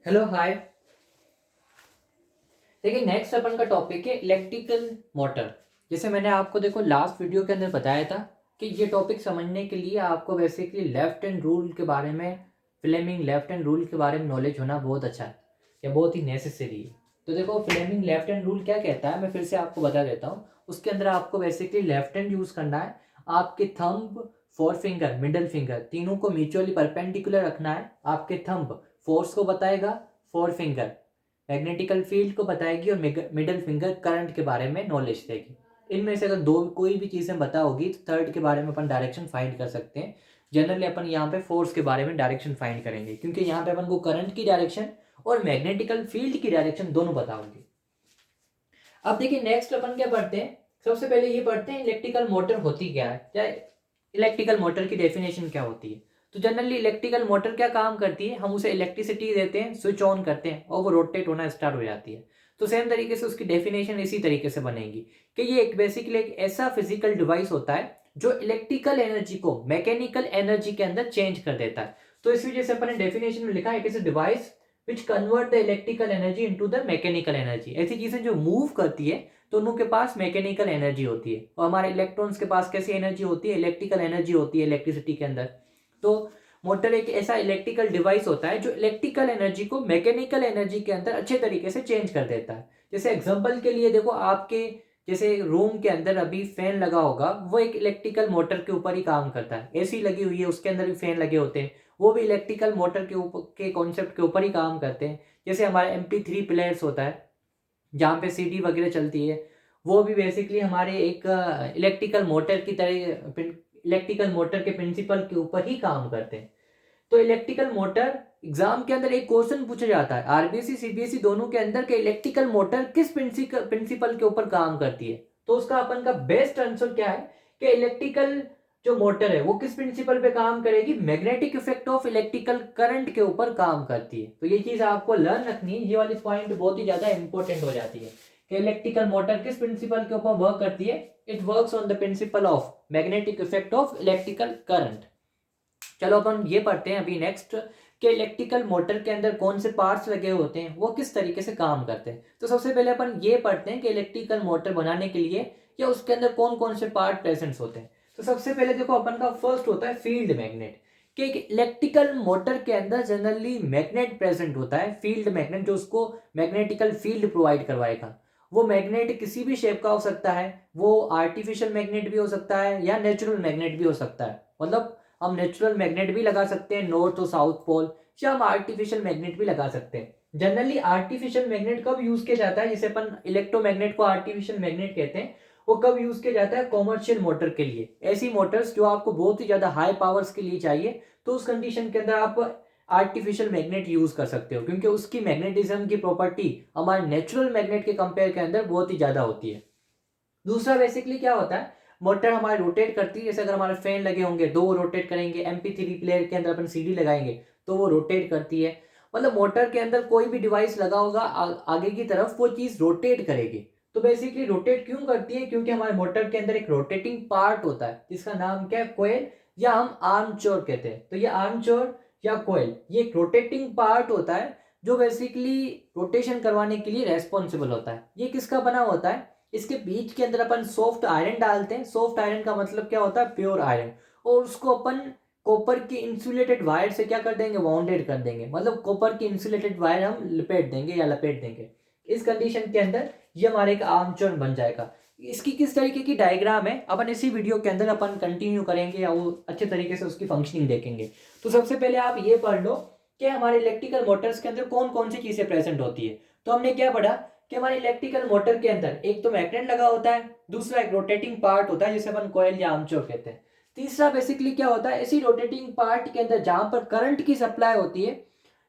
Hello hi. देखिए next अपन का topic है इलेक्ट्रिकल मोटर। जैसे मैंने आपको देखो लास्ट वीडियो के अंदर बताया था कि ये टॉपिक समझने के लिए आपको बेसिकली लेफ्ट हैंड रूल के बारे में, फ्लेमिंग लेफ्ट हैंड रूल के बारे में नॉलेज होना बहुत अच्छा है या बहुत ही नेसेसरी है। तो देखो फ्लेमिंग लेफ्ट हैंड रूल क्या कहता है, मैं फिर से आपको बता देता हूँ। उसके अंदर आपको बेसिकली लेफ्ट हैंड यूज़ करना है। आपके thumb, four finger, middle finger तीनों को म्यूचुअली परपेंडिकुलर रखना है। आपके थंब फोर्स को बताएगा, फोर फिंगर मैग्नेटिकल फील्ड को बताएगी और मिडल फिंगर करंट के बारे में नॉलेज देगी। इनमें से अगर दो कोई भी चीज़ें बता होगी तो थर्ड के बारे में अपन डायरेक्शन फाइंड कर सकते हैं। जनरली अपन यहाँ पे फोर्स के बारे में डायरेक्शन फाइंड करेंगे क्योंकि यहाँ पे अपन को करंट की डायरेक्शन और मैग्नेटिकल फील्ड की डायरेक्शन दोनों पता होगी। अब देखिए नेक्स्ट अपन क्या पढ़ते हैं। सबसे पहले ये पढ़ते हैं इलेक्ट्रिकल मोटर होती क्या है, क्या इलेक्ट्रिकल मोटर की डेफिनेशन क्या होती है। तो जनरली इलेक्ट्रिकल मोटर क्या काम करती है, हम उसे इलेक्ट्रिसिटी देते हैं, स्विच ऑन करते हैं और वो रोटेट होना स्टार्ट हो जाती है। तो सेम तरीके से उसकी डेफिनेशन इसी तरीके से बनेगी कि ये एक बेसिकली एक ऐसा फिजिकल डिवाइस होता है जो इलेक्ट्रिकल एनर्जी को मैकेनिकल एनर्जी के अंदर चेंज कर देता है। तो इस वजह से अपने डेफिनेशन में लिखा है, it is a device which convert the electrical energy into the mechanical energy. ऐसी चीजें जो मूव करती है तो उनके पास मैकेनिकल एनर्जी होती है और हमारे इलेक्ट्रॉन्स के पास कैसी एनर्जी होती है, इलेक्ट्रिकल एनर्जी होती है इलेक्ट्रिसिटी के अंदर। तो मोटर एक ऐसा इलेक्ट्रिकल डिवाइस होता है जो इलेक्ट्रिकल एनर्जी को मैकेनिकल एनर्जी के अंदर अच्छे तरीके से चेंज कर देता है। जैसे एग्जांपल के लिए देखो, आपके जैसे रूम के अंदर अभी फैन लगा होगा, वो एक इलेक्ट्रिकल मोटर के ऊपर ही काम करता है। एसी लगी हुई है, उसके अंदर भी फैन लगे होते हैं, वो भी इलेक्ट्रिकल मोटर के ऊपर के कॉन्सेप्ट के ऊपर ही काम करते हैं। जैसे हमारा MP3 प्लेयर्स होता है जहाँ पे CD वगैरह चलती है, वो भी बेसिकली हमारे एक इलेक्ट्रिकल मोटर की तरह, इलेक्ट्रिकल मोटर के प्रिंसिपल के ऊपर ही काम करते हैं। तो इलेक्ट्रिकल मोटर एग्जाम के अंदर एक क्वेश्चन पूछा जाता है, RBC CBSE दोनों के अंदर के इलेक्ट्रिकल मोटर किस प्रिंसिपल के ऊपर काम करती है। तो उसका अपन का बेस्ट आंसर क्या है कि इलेक्ट्रिकल जो मोटर है वो किस प्रिंसिपल पे काम करेगी, magnetic effect of electrical current के ऊपर काम करती है। तो ये चीज आपको लर्न रखनी है, ये वाली पॉइंट बहुत ही ज्यादा इंपॉर्टेंट हो जाती है कि इलेक्ट्रिकल मोटर किस प्रिंसिपल के ऊपर वर्क करती है। It works on the principle of magnetic effect of electrical current. चलो अपन ये पढ़ते हैं अभी नेक्स्ट कि इलेक्ट्रिकल मोटर के अंदर कौन से पार्ट्स लगे होते हैं, वो किस तरीके से काम करते हैं। तो सबसे पहले अपन ये पढ़ते हैं कि इलेक्ट्रिकल मोटर बनाने के लिए या उसके अंदर कौन कौन से पार्ट प्रेजेंट होते हैं। तो सबसे पहले देखो अपन का फर्स्ट होता है फील्ड मैग्नेट। कि एक इलेक्ट्रिकल मोटर के अंदर जनरली मैग्नेट प्रेजेंट होता है, फील्ड मैग्नेट, जो उसको मैग्नेटिकल फील्ड प्रोवाइड करवाएगा। वो मैग्नेट किसी भी शेप का हो सकता है, वो आर्टिफिशियल मैग्नेट भी हो सकता है या नेचुरल मैग्नेट भी हो सकता है। मतलब हम नेचुरल मैग्नेट भी लगा सकते हैं नॉर्थ और साउथ पोल, या हम आर्टिफिशियल मैग्नेट भी लगा सकते हैं। जनरली आर्टिफिशियल मैग्नेट कब यूज किया जाता है, जिसे अपन इलेक्ट्रोमैग्नेट को आर्टिफिशियल मैग्नेट कहते हैं, वो कब यूज किया जाता है, कॉमर्शियल मोटर के लिए। ऐसी मोटर्स जो आपको बहुत ही ज्यादा हाई पावर्स के लिए चाहिए, तो उस कंडीशन के अंदर आप आर्टिफिशियल मैग्नेट यूज कर सकते हो, क्योंकि उसकी मैग्नेटिज्म की प्रॉपर्टी हमारे नेचुरल मैग्नेट के कंपेयर के अंदर बहुत ही ज्यादा होती है। दूसरा बेसिकली क्या होता है, मोटर हमारे रोटेट करती है। जैसे अगर हमारे फैन लगे होंगे दो, वो रोटेट करेंगे। MP3 प्लेयर के अंदर अपन CD लगाएंगे तो वो रोटेट करती है। मतलब मोटर के अंदर कोई भी डिवाइस लगा होगा आगे की तरफ, वो चीज रोटेट करेगी। तो बेसिकली रोटेट क्यों करती है, क्योंकि हमारे मोटर के अंदर एक रोटेटिंग पार्ट होता है जिसका नाम क्या है, कोयल, या हम आर्मचोर कहते हैं। तो ये आर्मचोर या कोयल, ये एक रोटेटिंग पार्ट होता है जो बेसिकली रोटेशन करवाने के लिए रेस्पॉन्सिबल होता है। ये किसका बना होता है, इसके बीच के अंदर अपन सॉफ्ट आयरन डालते हैं। सॉफ्ट आयरन का मतलब क्या होता है, प्योर आयरन। और उसको अपन कॉपर की इंसुलेटेड वायर से क्या कर देंगे, बाउंडेड कर देंगे। मतलब कॉपर की इंसुलेटेड वायर हम लपेट देंगे या लपेट देंगे। इस कंडीशन के अंदर ये हमारे एक आर्मचोर बन जाएगा। इसकी किस तरीके की डायग्राम है अपन इसी वीडियो के अंदर अपन कंटिन्यू करेंगे या वो अच्छे तरीके से उसकी फंक्शनिंग देखेंगे। तो सबसे पहले आप ये पढ़ लो कि हमारे इलेक्ट्रिकल मोटर्स के अंदर कौन कौन सी चीजें प्रेजेंट होती है। तो हमने क्या पढ़ा कि हमारे इलेक्ट्रिकल मोटर के अंदर एक तो मैग्नेट लगा होता है, दूसरा एक रोटेटिंग पार्ट होता है जिसे अपन कॉइल या आर्मचोर कहते हैं, तीसरा बेसिकली क्या होता है, इसी रोटेटिंग पार्ट के अंदर जहां पर करंट की सप्लाई होती है,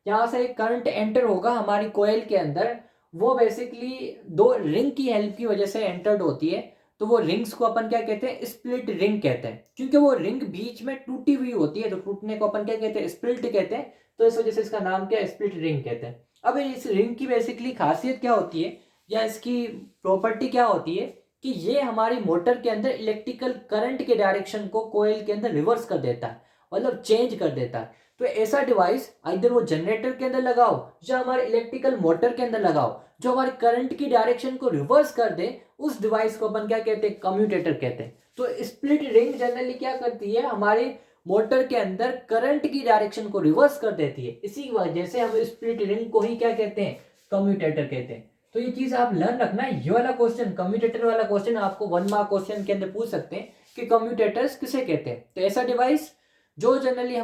जहां से करंट एंटर होगा हमारी कॉइल के अंदर, वो बेसिकली दो रिंग की हेल्प की वजह से एंटर्ड होती है। तो वो रिंग्स को अपन क्या कहते हैं, स्प्लिट रिंग कहते हैं, क्योंकि वो रिंग बीच में टूटी हुई होती है। तो टूटने को अपन क्या कहते हैं, स्प्लिट कहते हैं। तो इस वजह से इसका नाम क्या है, स्प्लिट रिंग कहते हैं। अब इस रिंग की बेसिकली खासियत क्या होती है या इसकी प्रॉपर्टी क्या होती है कि ये हमारी मोटर के अंदर इलेक्ट्रिकल करंट के डायरेक्शन को कोयल के अंदर रिवर्स कर देता है, मतलब चेंज कर देता है। तो ऐसा डिवाइस इधर वो जनरेटर के अंदर लगाओ या हमारे इलेक्ट्रिकल मोटर के अंदर लगाओ जो हमारे करंट की डायरेक्शन को रिवर्स कर दे, उस डिवाइस को अपन क्या कहते हैं, कम्यूटेटर कहते हैं। तो स्प्लिट रिंग जनरली क्या करती है, हमारे मोटर के अंदर करंट की डायरेक्शन को रिवर्स कर देती है। इसी वजह से हम स्प्लिट रिंग को ही क्या कहते हैं, कम्यूटेटर कहते हैं। तो ये चीज आप लर्न रखना, ये वाला क्वेश्चन कम्यूटेटर वाला क्वेश्चन आपको 1 मार्क क्वेश्चन के अंदर पूछ सकते हैं कि कम्यूटेटर्स किसे कहते हैं। तो ऐसा डिवाइस जो जनरली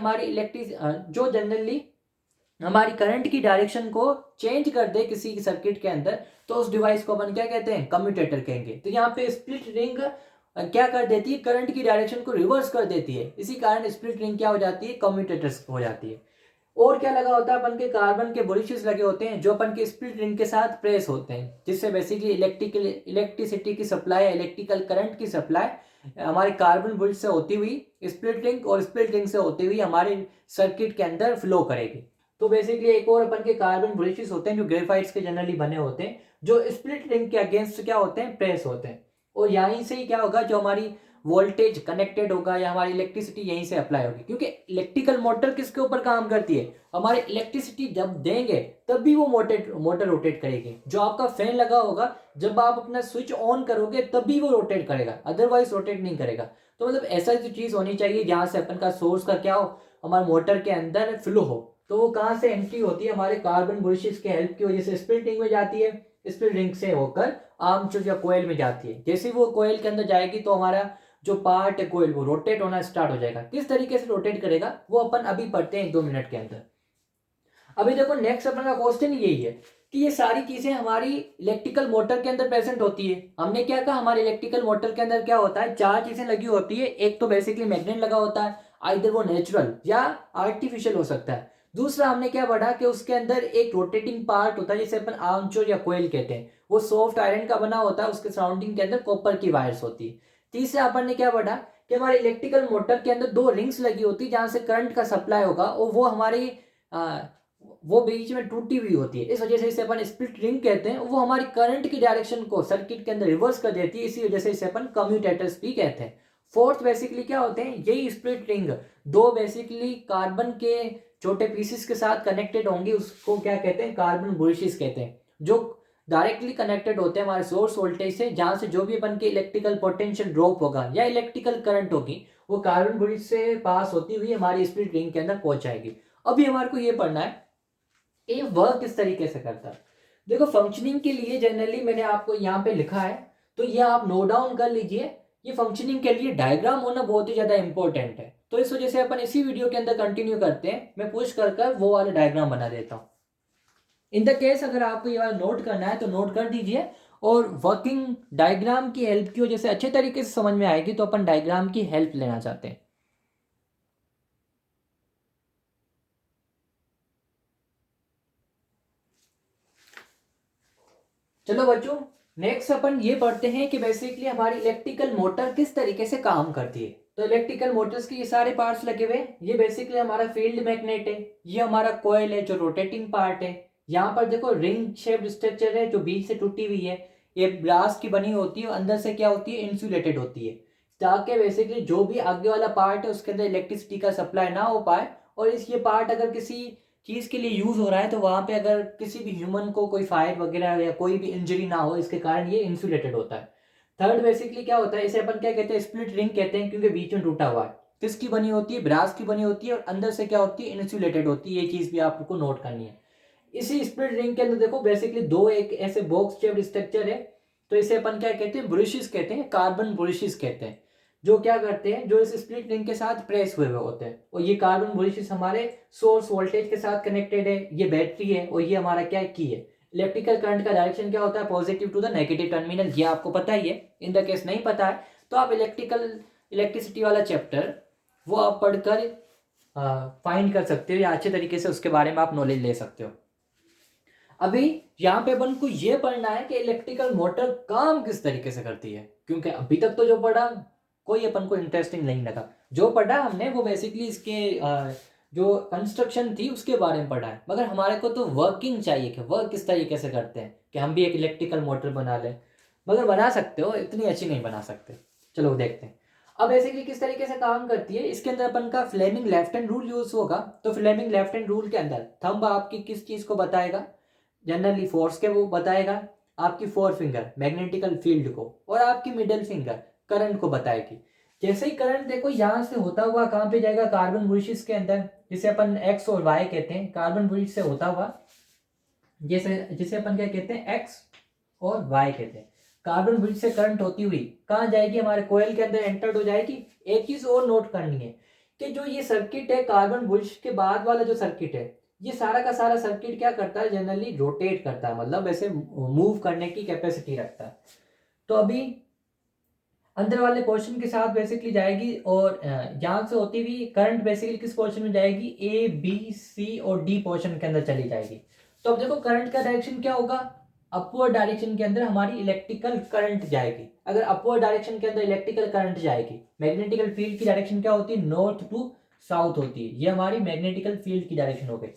हमारी करंट की डायरेक्शन को चेंज कर दे किसी सर्किट के अंदर, तो उस डिवाइस को अपन क्या कहते हैं, कम्यूटेटर कहेंगे। तो यहाँ पे स्प्लिट रिंग क्या कर देती है, करंट की डायरेक्शन को रिवर्स कर देती है, इसी कारण स्प्लिट रिंग क्या हो जाती है, कम्यूटेटर्स हो जाती है। और क्या लगा होता है, अपन के कार्बन के बुलिशेस लगे होते हैं जो अपन के स्प्लिट रिंग के साथ प्रेस होते हैं, जिससे बेसिकली इलेक्ट्रिसिटी की सप्लाई, इलेक्ट्रिकल करंट की सप्लाई हमारे कार्बन बुलिश से होती हुई स्प्लिट रिंग और स्प्लिट रिंग से होती हुई हमारे सर्किट के अंदर फ्लो करेगी। तो बेसिकली एक और अपन के कार्बन बुलिशेस होते हैं जो ग्रेफाइट्स के जनरली बने होते हैं, जो स्प्लिट रिंग के अगेंस्ट क्या होते हैं, प्रेस होते हैं। और यहीं से ही क्या होगा, जो हमारी वोल्टेज कनेक्टेड होगा या हमारी इलेक्ट्रिसिटी यहीं से अप्लाई होगी, क्योंकि इलेक्ट्रिकल मोटर किसके ऊपर काम करती है, हमारे इलेक्ट्रिसिटी जब देंगे तब भी वो मोटर रोटेट करेगी। जो आपका फैन लगा होगा, जब आप अपना स्विच ऑन करोगे तभी वो रोटेट करेगा, अदरवाइज रोटेट नहीं करेगा। तो मतलब ऐसा जो चीज होनी चाहिए जहां से अपन का सोर्स का क्या हो, हमारे मोटर के अंदर फ्लो हो। तो वो कहाँ से एंट्री होती है, हमारे कार्बन बुलिशेस के हेल्प की वजह से स्प्लिट रिंग में जाती है, स्प्लिट रिंग से होकर आर्मचोर या कोयल में जाती है। जैसे वो कोयल के अंदर जाएगी तो हमारा जो पार्ट है कोयल वो रोटेट होना स्टार्ट हो जाएगा। किस तरीके से रोटेट करेगा वो अपन अभी पढ़ते हैं 1-2 मिनट के अंदर। अभी देखो नेक्स्ट अपन का क्वेश्चन यही है कि ये सारी चीजें हमारी इलेक्ट्रिकल मोटर के अंदर प्रेजेंट होती है। हमने क्या कहा, हमारे इलेक्ट्रिकल मोटर के अंदर क्या होता है, 4 चीजें लगी होती है। एक तो बेसिकली मैग्नेट लगा होता है, आइदर वो नेचुरल या आर्टिफिशियल हो सकता है। दूसरा हमने क्या पढ़ा कि उसके अंदर एक रोटेटिंग पार्ट होता है जिसे अपन आर्मचोर या कोयल कहते हैं, वो सॉफ्ट आयरन का बना होता है, उसके सराउंडिंग के अंदर कॉपर की वायर्स होती है। तीसरा अपन ने क्या पढ़ा कि हमारे इलेक्ट्रिकल मोटर के अंदर 2 रिंग्स लगी होती है जहां से करंट का सप्लाई होगा, और वो हमारी वो बीच में टूटी हुई होती है, इस वजह से इसे अपन स्प्लिट रिंग कहते हैं। वो हमारी करंट की डायरेक्शन को सर्किट के अंदर रिवर्स कर देती है, इसी वजह से इसे अपन कम्यूटेटर्स भी कहते हैं। फोर्थ बेसिकली क्या होते हैं, यही स्प्लिट रिंग 2 बेसिकली कार्बन के छोटे पीसेस के साथ कनेक्टेड होंगी, उसको क्या कहते हैं, कार्बन बुलिशेस कहते हैं, जो डायरेक्टली कनेक्टेड होते हैं हमारे सोर्स वोल्टेज से, जहां से जो भी अपन के इलेक्ट्रिकल पोटेंशियल ड्रॉप होगा या इलेक्ट्रिकल करंट होगी वो कार्बन बुलिश से पास होती हुई हमारी स्प्लिट रिंग के अंदर पहुंच जाएगी। अभी हमारे को ये पढ़ना है ये वर्क किस तरीके से करता है। देखो फंक्शनिंग के लिए जनरली मैंने आपको यहाँ पे लिखा है, तो ये आप नोट डाउन कर लीजिए। ये फंक्शनिंग के लिए डायग्राम होना बहुत ही ज्यादा इंपॉर्टेंट है, तो इस वजह से अपन इसी वीडियो के अंदर कंटिन्यू करते हैं। मैं पुश कर वो वाला डायग्राम बना देता हूँ। इन द केस अगर आपको ये वाला नोट करना है तो नोट कर दीजिए, और वर्किंग डायग्राम की हेल्प की वजह से अच्छे तरीके से समझ में आएगी, तो अपन डायग्राम की हेल्प लेना चाहते हैं। चलो बच्चों नेक्स्ट अपन ये पढ़ते हैं कि बेसिकली हमारी इलेक्ट्रिकल मोटर किस तरीके से काम करती है। तो इलेक्ट्रिकल मोटर्स के ये सारे पार्ट्स लगे हुए, ये बेसिकली हमारा फील्ड मैग्नेट है, ये हमारा कॉइल है जो रोटेटिंग पार्ट है। यहाँ पर देखो रिंग शेप्ड स्ट्रक्चर है जो बीच से टूटी हुई है, ये ब्रास की बनी होती है और अंदर से क्या होती है, इंसुलेटेड होती है, ताकि बेसिकली जो भी आगे वाला पार्ट है उसके अंदर इलेक्ट्रिसिटी का सप्लाई ना हो पाए। और इस ये पार्ट अगर किसी चीज के लिए यूज हो रहा है तो वहां पे अगर किसी भी ह्यूमन को कोई फायर वगैरह या कोई भी इंजरी ना हो, इसके कारण ये इंसुलेटेड होता है। थर्ड बेसिकली क्या होता है, इसे अपन क्या कहते हैं, स्प्लिट रिंग कहते हैं, क्योंकि बीच में टूटा हुआ है। किसकी बनी होती है, ब्रास की बनी होती है, और अंदर से क्या होती है, इंसुलेटेड होती है। ये चीज भी आपको नोट करनी है। इसी स्प्लिट रिंग के अंदर देखो बेसिकली 2 एक ऐसे बॉक्स शेप्ड स्ट्रक्चर है, तो इसे अपन क्या कहते हैं, बुलिशेस कहते हैं, कार्बन बुलिशेस कहते हैं, जो क्या करते हैं, जो इस स्प्लिट रिंग के साथ प्रेस हुए होते हैं। और ये कार्बन बुलिशेस हमारे सोर्स वोल्टेज के साथ कनेक्टेड है, ये बैटरी है, और ये हमारा क्या की है, इलेक्ट्रिकल करंट का डायरेक्शन क्या होता है, positive to the negative terminal. ये आपको पता ही है। इन द केस नहीं पता है तो आप इलेक्ट्रिसिटी वाला चैप्टर वो आप पढ़कर फाइंड कर सकते हो, या अच्छे तरीके से उसके बारे में आप नॉलेज ले सकते हो। अभी यहाँ पे अपन को ये पढ़ना है कि इलेक्ट्रिकल मोटर काम किस तरीके से करती है, क्योंकि अभी तक तो जो पढ़ा कोई अपन को इंटरेस्टिंग नहीं लगा। जो पढ़ा हमने वो बेसिकली इसके जो कंस्ट्रक्शन थी उसके बारे में पढ़ा है, मगर हमारे को तो वर्किंग चाहिए कि वर्क किस तरीके से करते हैं, कि हम भी एक इलेक्ट्रिकल मोटर बना लें। मगर बना सकते हो, इतनी अच्छी नहीं बना सकते। चलो देखते हैं। अब बेसिकली किस तरीके से काम करती है, इसके अंदर अपन का Fleming left hand rule use होगा। तो फ्लेमिंग लेफ्ट हैंड रूल के अंदर थंब आपकी किस चीज को बताएगा, जनरली फोर्स के वो बताएगा, आपकी फोर फिंगर मैग्नेटिकल फील्ड को, और आपकी मिडिल फिंगर करंट को बताएगी। जैसे ही करंट देखो यहाँ से होता हुआ कहाँ पे जाएगा, कार्बन ब्रिज के अंदर, जिसे अपन एक्स और वाई कहते हैं, कार्बन ब्रिज से होता हुआ, जैसे जिसे अपन क्या कहते हैं, एक्स और वाई कहते हैं। कार्बन ब्रिज से करंट होती हुई कहाँ जाएगी, हमारे कोयल के अंदर एंटर्ड हो जाएगी। एक चीज और नोट करनी है कि जो ये सर्किट है, कार्बन ब्रिज के बाद वाला जो सर्किट है, ये सारा का सारा सर्किट क्या करता है, जनरली रोटेट करता है, मतलब ऐसे मूव करने की कैपेसिटी रखता है। तो अभी अंदर वाले पोर्शन के साथ बेसिकली जाएगी, और यहाँ से होती हुई करंट बेसिकली किस पोर्शन में जाएगी, ए बी सी और डी पोर्शन के अंदर चली जाएगी। तो अब देखो करंट का डायरेक्शन क्या होगा, अपवर्ड डायरेक्शन के अंदर हमारी इलेक्ट्रिकल करंट जाएगी। अगर अपवर्ड डायरेक्शन के अंदर इलेक्ट्रिकल करंट जाएगी, मैग्नेटिकल फील्ड की डायरेक्शन क्या होती है, नॉर्थ टू साउथ होती है, ये हमारी मैग्नेटिकल फील्ड की डायरेक्शन हो गई।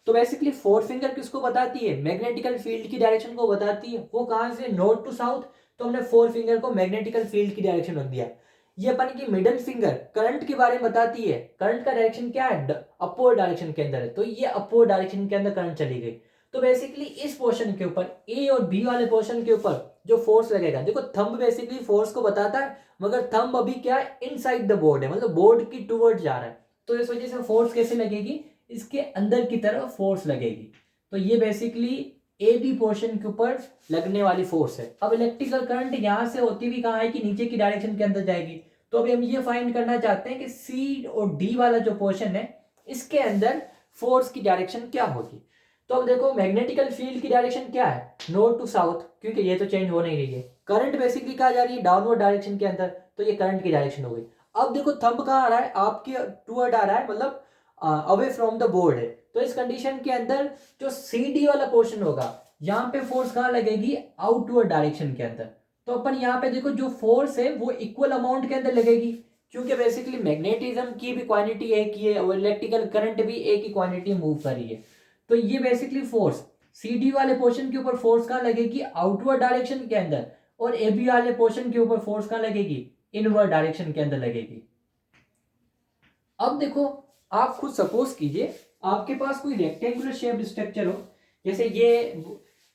तो बेसिकली फोर फिंगर किसको बताती है, मैग्नेटिकल फील्ड की डायरेक्शन को बताती है, वो कहां से, नॉर्थ टू साउथ। तो हमने फोर फिंगर को मैग्नेटिकल फील्ड की डायरेक्शन रख दिया। ये अपन की मिडिल फिंगर करंट के बारे में बताती है, करंट का डायरेक्शन क्या है, अपवर्ड डायरेक्शन के अंदर है, तो ये अपवर्ड डायरेक्शन के अंदर करंट चली गई। तो बेसिकली इस पोर्शन के ऊपर, ए और बी वाले पोर्शन के ऊपर जो फोर्स लगेगा, देखो थंब बेसिकली फोर्स को बताता है, मगर थंब अभी क्या है, इनसाइड द बोर्ड है, मतलब बोर्ड की टूवर्ड जा रहा है। तो इस वजह से फोर्स कैसे लगेगी, इसके अंदर की तरफ फोर्स लगेगी। तो ये बेसिकली ए बी पोर्शन के ऊपर लगने वाली फोर्स है। अब इलेक्ट्रिकल करंट यहां से होती हुई कहाँ है कि नीचे की डायरेक्शन के अंदर जाएगी। तो अभी हम ये फाइंड करना चाहते हैं कि सी और डी वाला जो पोर्शन है, इसके अंदर फोर्स की डायरेक्शन क्या होगी। तो अब देखो मैग्नेटिकल फील्ड की डायरेक्शन क्या है, नॉर्थ टू साउथ, क्योंकि ये तो चेंज हो नहीं रही है। करंट बेसिकली कहाँ जा रही है, डाउनवर्ड डायरेक्शन के अंदर, तो ये करंट की डायरेक्शन हो गई। अब देखो थंब कहाँ आ रहा है, आपके टूवर्ड आ रहा है, मतलब अवे फ्रॉम द बोर्ड है। तो इस कंडीशन के अंदर जो सी डी वाला पोर्शन होगा, यहाँ पे फोर्स कहाँ लगेगी, आउटवर्ड डायरेक्शन के अंदर। तो अपन यहाँ पे देखो जो फोर्स है वो इक्वल अमाउंट के अंदर लगेगी, क्योंकि बेसिकली मैग्नेटिज्म की भी क्वांटिटी एक ही है और इलेक्ट्रिकल करंट भी एक ही क्वांटिटी मूव कर रही है। तो ये बेसिकली फोर्स सी डी वाले पोर्शन के ऊपर फोर्स कहाँ लगेगी, आउटवर्ड डायरेक्शन के अंदर, और ए बी वाले पोर्शन के ऊपर फोर्स कहाँ लगेगी, इनवर्ड डायरेक्शन के अंदर लगेगी। अब देखो आप खुद सपोज कीजिए आपके पास कोई रेक्टेंगुलर शेप्ड स्ट्रक्चर हो, जैसे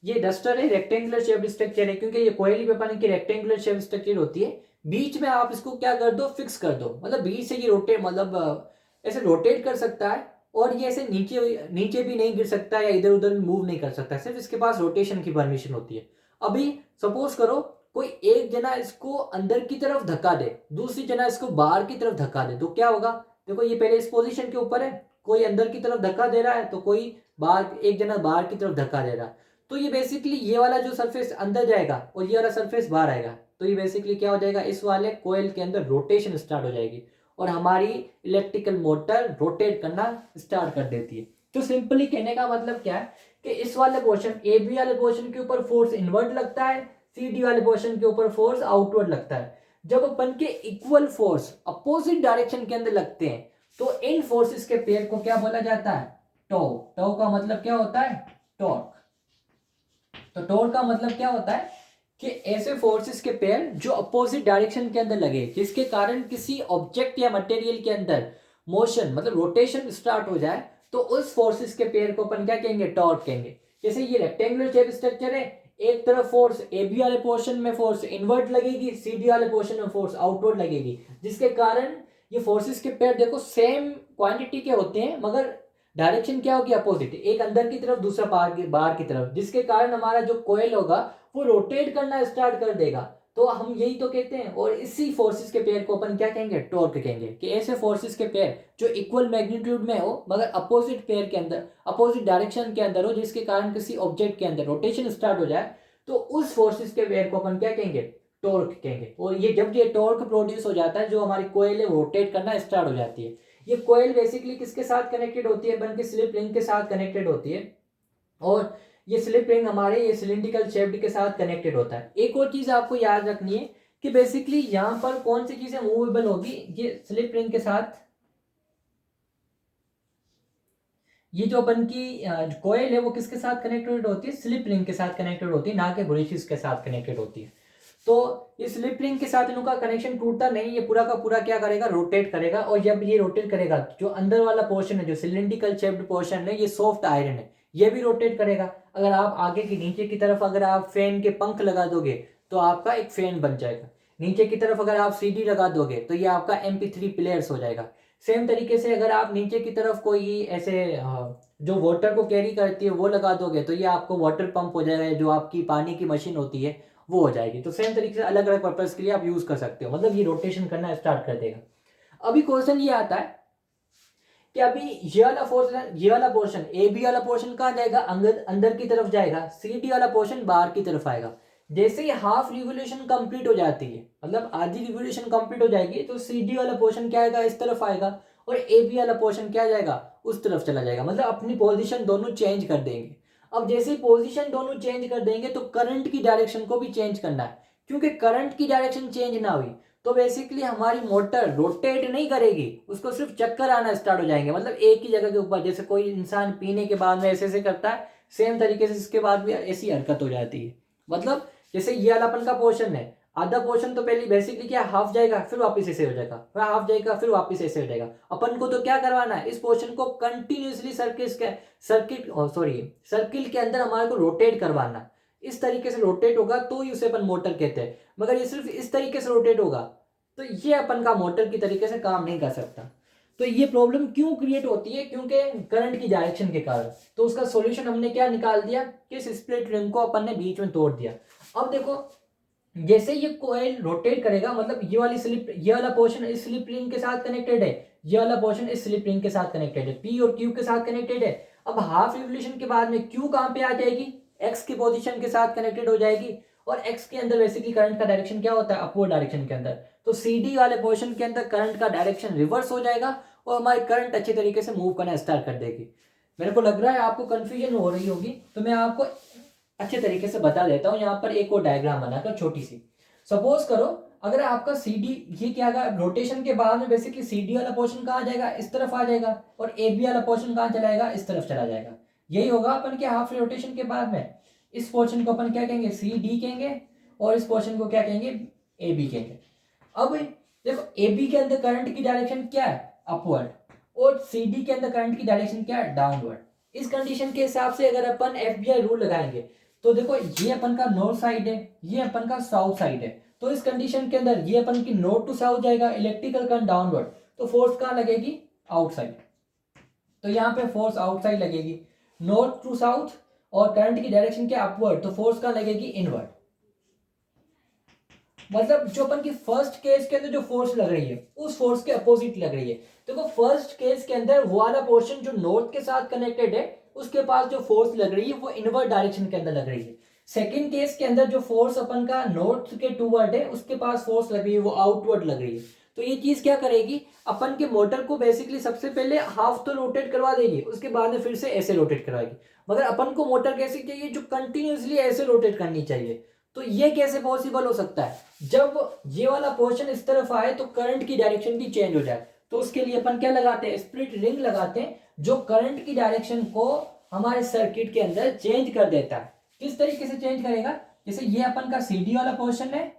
ये डस्टर है, रेक्टेंगुलर शेप्ड स्ट्रक्चर है, क्योंकि ये कोयली पेपर की रेक्टेंगुलर शेप स्ट्रक्चर होती है। बीच में आप इसको क्या कर दो, फिक्स कर दो, मतलब बीच से ये रोटेट, मतलब ऐसे रोटेट कर सकता है, और ये ऐसे नीचे नीचे भी नहीं गिर सकता या इधर उधर मूव नहीं कर सकता, सिर्फ इसके पास रोटेशन की परमिशन होती है। अभी सपोज करो कोई एक जना इसको अंदर की तरफ धक्का दे, दूसरी जना इसको बाहर की तरफ धक्का दे, तो क्या होगा, देखो ये पहले इस पोजीशन के ऊपर है, कोई अंदर की तरफ धक्का दे रहा है तो कोई बाहर, एक जना बाहर की तरफ धक्का दे रहा है। तो ये बेसिकली ये वाला जो सरफेस अंदर जाएगा और ये वाला सरफेस बाहर आएगा, तो ये बेसिकली क्या हो जाएगा, इस वाले कोयल के अंदर रोटेशन स्टार्ट हो जाएगी और हमारी इलेक्ट्रिकल मोटर रोटेट करना स्टार्ट कर देती है। तो सिंपली कहने का मतलब क्या है कि इस वाले पोर्शन, ए बी वाले पोर्शन के ऊपर फोर्स इनवर्ट लगता है, सी डी वाले पोर्शन के ऊपर फोर्स आउटवर्ड लगता है। जब अपन के इक्वल फोर्स अपोजिट डायरेक्शन के अंदर लगते हैं, तो इन फोर्सेस के पेयर को क्या बोला जाता है, टॉर्क। टॉर्क का मतलब क्या होता है, टॉर्क। तो टॉर्क का मतलब क्या होता है कि ऐसे फोर्सेस के पेयर जो अपोजिट डायरेक्शन के अंदर लगे, जिसके कारण किसी ऑब्जेक्ट या मटेरियल के अंदर मोशन, मतलब रोटेशन स्टार्ट हो जाए, तो उस फोर्सेस के पेयर को अपन क्या कहेंगे, टॉर्क कहेंगे। जैसे ये रेक्टेंगुलर शेप स्ट्रक्चर है, एक तरफ फोर्स ए बी वाले पोर्शन में फोर्स इनवर्ट लगेगी, सी डी वाले पोर्शन में फोर्स आउटवर्ड लगेगी, जिसके कारण ये फोर्सेस के पेयर देखो सेम क्वांटिटी के होते हैं, मगर डायरेक्शन क्या होगी, अपोजिट, एक अंदर की तरफ दूसरा बाहर की तरफ, जिसके कारण हमारा जो कोयल होगा वो रोटेट करना स्टार्ट कर देगा। तो हम यही तो कहते हैं, और इसी फोर्सेस के पेयर को अपन क्या कहेंगे, टॉर्क कहेंगे। कि ऐसे फोर्सेस के पेयर जो इक्वल मैग्नीट्यूड में हो मगर अपोजिट पेयर के अंदर, अपोजिट डायरेक्शन के अंदर हो, जिसके कारण किसी ऑब्जेक्ट के अंदर रोटेशन स्टार्ट हो जाए, तो उस फोर्सेस के पेयर को अपन क्या कहेंगे, टॉर्क कहेंगे। और ये जब ये टॉर्क प्रोड्यूस हो जाता है, जो हमारी कोयल है रोटेट करना स्टार्ट हो जाती है। ये कोयल बेसिकली किसके साथ कनेक्टेड होती है, बन के स्लिप रिंग के साथ कनेक्टेड होती है, और ये स्लिप रिंग हमारे ये सिलिंड्रिकल शेप्ड के साथ कनेक्टेड होता है। एक और चीज आपको याद रखनी है कि बेसिकली यहाँ पर कौन सी चीजें मूवेबल होगी, ये स्लिप रिंग के साथ, ये जो अपन की कोयल है वो किसके साथ कनेक्टेड होती है, स्लिप रिंग के साथ कनेक्टेड होती है, ना कि ब्रेसिस के साथ कनेक्टेड होती है। तो इस स्लिप रिंग के साथ इनका कनेक्शन टूटता नहीं, ये पूरा का पूरा क्या करेगा, रोटेट करेगा। और जब ये रोटेट करेगा, जो अंदर वाला पोर्शन है, जो सिलिंड्रिकल शेप्ड पोर्शन है, ये सॉफ्ट आयरन है, ये भी रोटेट करेगा। अगर आप आगे की नीचे की तरफ अगर आप फैन के पंख लगा दोगे तो आपका एक फैन बन जाएगा। नीचे की तरफ अगर आप सीडी लगा दोगे तो ये आपका MP3 प्लेयर्स हो जाएगा। सेम तरीके से अगर आप नीचे की तरफ कोई ऐसे जो वाटर को कैरी करती है वो लगा दोगे तो ये आपको वाटर पंप हो जाएगा, जो आपकी पानी की मशीन होती है वो हो जाएगी। तो सेम तरीके से अलग अलग पर्पस के लिए आप यूज कर सकते हो, मतलब ये रोटेशन करना स्टार्ट कर देगा। अभी क्वेश्चन ये आता है कि अभी ये वाला पोर्शन ए बी वाला पोर्शन कहाँ जाएगा, अंदर की तरफ जाएगा, सी डी वाला पोर्शन बाहर की तरफ आएगा। जैसे ही हाफ रिवोल्यूशन कंप्लीट हो जाती है, मतलब आधी रिवोल्यूशन कंप्लीट हो जाएगी, तो सी डी वाला पोर्शन क्या आएगा, इस तरफ आएगा, और ए बी वाला पोर्शन क्या जाएगा, उस तरफ चला जाएगा। मतलब अपनी पोजिशन दोनों चेंज कर देंगे। अब जैसे ही पोजिशन दोनों चेंज कर देंगे तो करंट की डायरेक्शन को भी चेंज करना है, क्योंकि करंट की डायरेक्शन चेंज ना हुई तो बेसिकली हमारी मोटर रोटेट नहीं करेगी, उसको सिर्फ चक्कर आना स्टार्ट हो जाएंगे, मतलब एक ही जगह के ऊपर। जैसे कोई इंसान पीने के बाद में ऐसे ऐसे करता है, सेम तरीके से इसके बाद भी ऐसी हरकत हो जाती है। मतलब जैसे ये वालापन का पोर्शन है, आधा पोर्शन तो पहले बेसिकली क्या हाफ जाएगा, फिर वापस ऐसे हो जाएगा, फिर हाफ जाएगा, फिर वापस ऐसे हो जाएगा। अपन को तो क्या करवाना है, इस पोर्शन को कंटिन्यूसली सर्किल के अंदर हमारे को रोटेट करवाना। इस तरीके से रोटेट होगा तो ही उसे अपन मोटर कहते हैं। मगर ये सिर्फ इस तरीके से रोटेट होगा तो ये अपन का मोटर की तरीके से काम नहीं कर सकता। तो ये प्रॉब्लम क्यों क्रिएट होती है, क्योंकि करंट की डायरेक्शन के कारण। तो उसका सॉल्यूशन हमने क्या निकाल दिया कि इस स्प्लिट रिंग को अपन ने बीच में तोड़ दिया। अब देखो जैसे ये कोयल रोटेट करेगा, मतलब ये वाला पोर्शन इस स्लिप रिंग के साथ कनेक्टेड है, ये वाला पोर्शन इस स्लिप रिंग के साथ कनेक्टेड है, पी और क्यू के साथ कनेक्टेड है। अब हाफ रिवोल्यूशन के बाद में क्यू कहां पे आ जाएगी, एक्स की पोजीशन के साथ कनेक्टेड हो जाएगी। और एक्स के अंदर बेसिकली करंट का डायरेक्शन क्या होता है, अपवर्ड डायरेक्शन के अंदर। तो सी डी वाले पोर्शन के अंदर करंट का डायरेक्शन रिवर्स हो जाएगा और हमारी करंट अच्छे तरीके से मूव करना स्टार्ट कर देगी। मेरे को लग रहा है आपको कंफ्यूजन हो रही होगी, तो मैं आपको अच्छे तरीके से बता देता हूँ। यहाँ पर एक और डायग्राम बनाकर छोटी सी, सपोज करो अगर आपका सी डी, ये क्या होगा, रोटेशन के बाद में बेसिकली सी डी वाला पोर्शन कहाँ जाएगा, इस तरफ आ जाएगा, और ए बी वाला पोर्शन कहाँ चला जाएगा, इस तरफ चला जाएगा। यही होगा अपन के हाफ रोटेशन के बाद में। इस पोर्शन को अपन क्या कहेंगे, सी डी कहेंगे, और इस पोर्शन को क्या कहेंगे, ए बी कहेंगे। अब देखो ए बी के अंदर करंट की डायरेक्शन क्या है, अपवर्ड, और सी डी के अंदर करंट की डायरेक्शन क्या है, डाउनवर्ड। इस कंडीशन के हिसाब से अगर अपन FBI रूल लगाएंगे तो देखो ये अपन का नॉर्थ साइड है, ये अपन का साउथ साइड है। तो इस कंडीशन के अंदर ये अपन की नॉर्थ टू साउथ जाएगा, इलेक्ट्रिकल करंट डाउनवर्ड, तो फोर्स कहाँ लगेगी, आउटसाइड। तो यहाँ पे फोर्स आउटसाइड लगेगी, नॉर्थ टू साउथ, और करंट की डायरेक्शन क्या, अपवर्ड, तो फोर्स कहाँ लगेगी, इनवर्ड। मतलब जो अपन की फर्स्ट केस के अंदर जो फोर्स लग रही है उस फोर्स के अपोजिट लग रही है। देखो फर्स्ट केस के अंदर वो वाला पोर्शन जो नॉर्थ के साथ कनेक्टेड है उसके पास जो फोर्स लग रही है वो इनवर्ड डायरेक्शन के अंदर लग रही है। सेकंड केस के अंदर जो फोर्स अपन का नॉर्थ के टूवर्ड है उसके पास फोर्स लग रही है वो आउटवर्ड लग रही है। तो ये चीज क्या करेगी, अपन के मोटर को बेसिकली सबसे पहले हाफ तो रोटेट करवा देगी, उसके बाद में फिर से ऐसे रोटेट करवाएगी। मगर अपन को मोटर कैसी चाहिए, जो कंटिन्यूसली ऐसे रोटेट करनी चाहिए। तो ये कैसे पॉसिबल हो सकता है, जब ये वाला पोर्शन इस तरफ आए तो करंट की डायरेक्शन भी चेंज हो जाए। तो उसके लिए अपन क्या लगाते हैं, स्प्लिट रिंग लगाते हैं, जो करंट की डायरेक्शन को हमारे सर्किट के अंदर चेंज कर देता है। किस तरीके से चेंज करेगा, जैसे ये अपन का CD वाला पोर्शन है,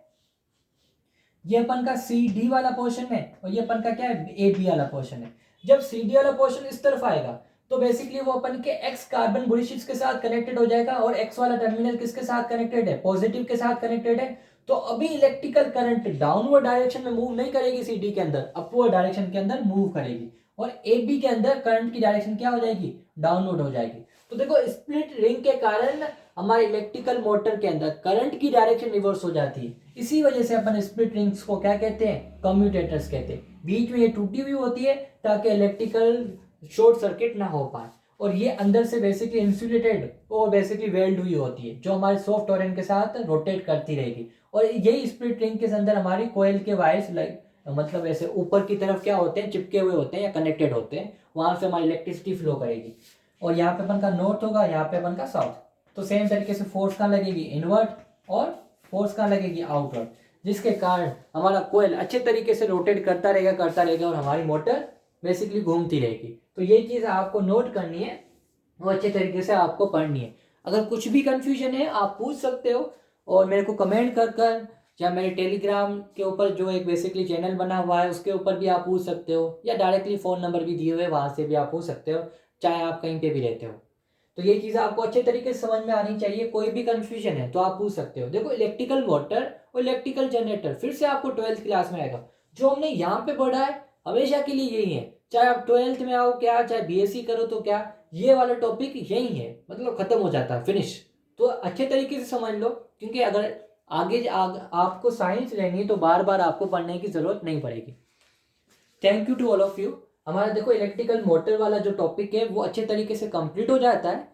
ये अपन का CD वाला पोर्शन है, और ये अपन का क्या है, AB वाला पोर्शन है। जब CD वाला पोर्शन इस तरफ आएगा तो बेसिकली वो अपन के X कार्बन बुलिशिस के साथ कनेक्टेड हो जाएगा, और X वाला टर्मिनल किसके साथ कनेक्टेड है, पॉजिटिव के साथ कनेक्टेड है। तो अभी इलेक्ट्रिकल करंट डाउनवर्ड डायरेक्शन में मूव नहीं करेगी, CD के अंदर अपवर्ड डायरेक्शन के अंदर मूव करेगी, और AB के अंदर करंट की डायरेक्शन क्या हो जाएगी, डाउनवर्ड हो जाएगी। तो देखो स्प्लिट रिंग के कारण हमारे इलेक्ट्रिकल मोटर के अंदर करंट की डायरेक्शन रिवर्स हो जाती है। इसी वजह से अपन स्प्लिट रिंग्स को क्या कहते हैं, कम्यूटेटर्स कहते हैं। बीच में ये टूटी हुई होती है ताकि इलेक्ट्रिकल शॉर्ट सर्किट ना हो पाए, और ये अंदर से बेसिकली इंसुलेटेड और बेसिकली वेल्ड हुई होती है, जो हमारे सॉफ्ट आयरन के साथ रोटेट करती रहेगी। और यही स्प्लिट रिंग के अंदर हमारी कोयल के वायर्स मतलब ऐसे ऊपर की तरफ क्या होते हैं, चिपके हुए होते हैं या कनेक्टेड होते हैं, वहां से हमारी इलेक्ट्रिसिटी फ्लो करेगी। और यहाँ पे अपन का नॉर्थ होगा, यहाँ पे अपन का साउथ। तो सेम तरीके से फोर्स कहाँ लगेगी, इनवर्ड, और फोर्स कहाँ लगेगी, आउटवर्ड, जिसके कारण हमारा कोयल अच्छे तरीके से रोटेट करता रहेगा और हमारी मोटर बेसिकली घूमती रहेगी। तो ये चीज़ आपको नोट करनी है, वो अच्छे तरीके से आपको पढ़नी है। अगर कुछ भी कंफ्यूजन है आप पूछ सकते हो, और मेरे को कमेंट कर या मेरे टेलीग्राम के ऊपर जो एक बेसिकली चैनल बना हुआ है उसके ऊपर भी आप पूछ सकते हो, या डायरेक्टली फ़ोन नंबर भी दिए हुए वहाँ से भी आप पूछ सकते हो, चाहे आप कहीं पे भी रहते हो। तो ये चीज़ आपको अच्छे तरीके से समझ में आनी चाहिए। कोई भी कन्फ्यूजन है तो आप पूछ सकते हो। देखो इलेक्ट्रिकल मोटर और इलेक्ट्रिकल जनरेटर फिर से आपको 12th क्लास में आएगा। जो हमने यहाँ पे पढ़ा है हमेशा के लिए यही है, चाहे आप 12th में आओ क्या, चाहे बीएससी करो तो क्या, ये वाला टॉपिक यही है, मतलब खत्म हो जाता है, फिनिश। तो अच्छे तरीके से समझ लो, क्योंकि अगर आपको साइंस लेनी है तो बार बार आपको पढ़ने की जरूरत नहीं पड़ेगी। Thank you to all of you. हमारा देखो इलेक्ट्रिकल मोटर वाला जो टॉपिक है वो अच्छे तरीके से कंप्लीट हो जाता है।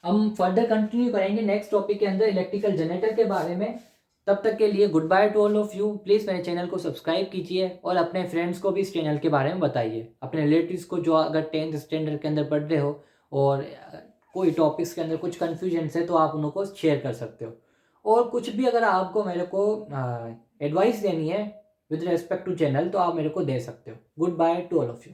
हम फर्दर कंटिन्यू करेंगे नेक्स्ट टॉपिक के अंदर इलेक्ट्रिकल जनरेटर के बारे में। तब तक के लिए good by two all of you. Please मेरे चैनल को सब्सक्राइब कीजिए और अपने फ्रेंड्स को भी इस चैनल के बारे में बताइए, अपने रिलेटिव्स को जो अगर 10th स्टैंडर्ड के अंदर पढ़ रहे हो और कोई टॉपिक्स के अंदर कुछ कन्फ्यूजन है तो आप उनको शेयर कर सकते हो। और कुछ भी अगर आपको मेरे को एडवाइस देनी है विद रेस्पेक्ट टू चैनल तो आप मेरे को दे सकते हो। Good by two all of you.